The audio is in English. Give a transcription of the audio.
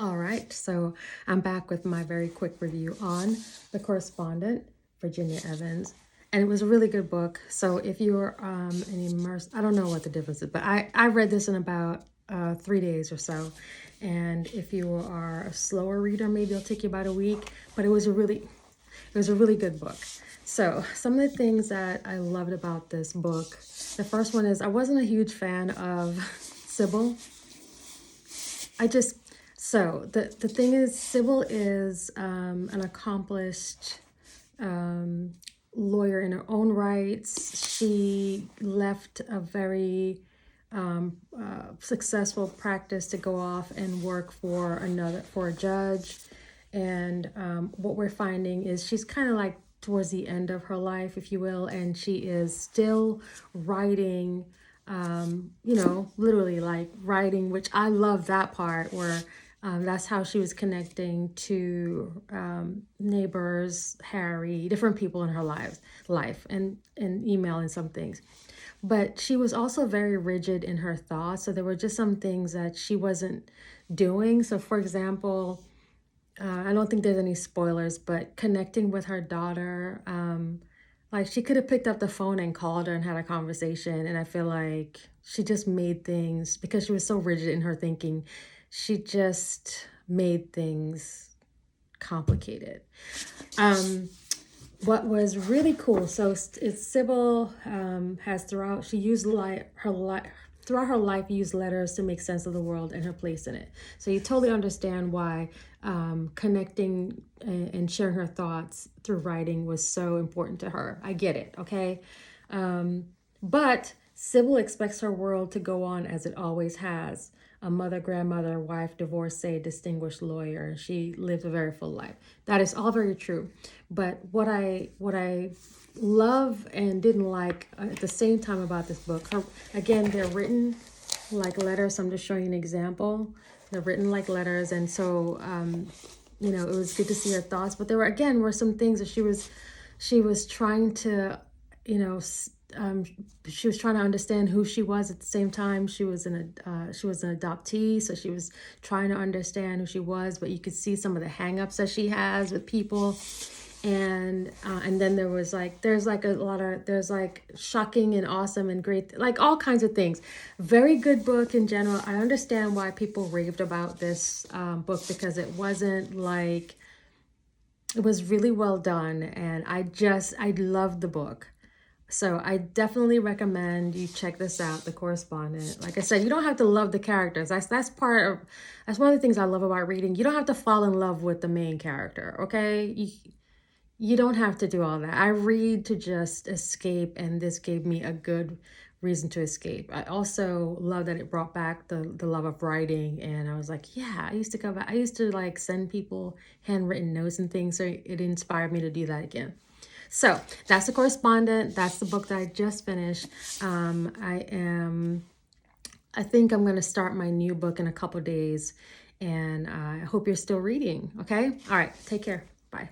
All right, so I'm back with my very quick review on The Correspondent, Virginia Evans. And it was a really good book. So if you're an immersed, I don't know what the difference is, but I read this in about 3 days or so. And if you are a slower reader, maybe it'll take you about a week. But it was a really good book. So some of the things that I loved about this book, the first one is I wasn't a huge fan of Sybil. I just, so the thing is, Sybil is an accomplished lawyer in her own rights. She left a very successful practice to go off and work for a judge. And what we're finding is she's kind of like towards the end of her life, if you will, and she is still writing, literally like writing, which I love that part where that's how she was connecting to neighbors, Harry, different people in her life, and emailing some things. But she was also very rigid in her thoughts. So there were just some things that she wasn't doing. So, for example, I don't think there's any spoilers, but connecting with her daughter, like she could have picked up the phone and called her and had a conversation. And I feel like she just made things, because she was so rigid in her thinking, she just made things complicated. What was really cool, so it's Sybil has throughout, she used her life, throughout her life, used letters to make sense of the world and her place in it. So you totally understand why connecting and sharing her thoughts through writing was so important to her. I get it, okay? But Sybil expects her world to go on as it always has. A mother, grandmother, wife, divorcee, distinguished lawyer. She lived a very full life. That is all very true. But what I love and didn't like at the same time about this book, again, they're written like letters. So I'm just showing you an example. They're written like letters, and so it was good to see her thoughts. But there were some things that she was trying to, she was trying to understand who she was. At the same time, she was an adoptee, so she was trying to understand who she was. But you could see some of the hangups that she has with people, and then there's shocking and awesome and great, like all kinds of things. Very good book in general. I understand why people raved about this book, because it wasn't like, it was really well done, and I loved the book. So I definitely recommend you check this out, The Correspondent. Like I said, you don't have to love the characters. That's one of the things I love about reading. You don't have to fall in love with the main character, okay? You don't have to do all that. I read to just escape, and this gave me a good reason to escape. I also love that it brought back the love of writing, and I was like, yeah, I used to like send people handwritten notes and things, so it inspired me to do that again. So that's The Correspondent. That's the book that I just finished. I think I'm going to start my new book in a couple days, and I hope you're still reading. Okay. All right. Take care. Bye.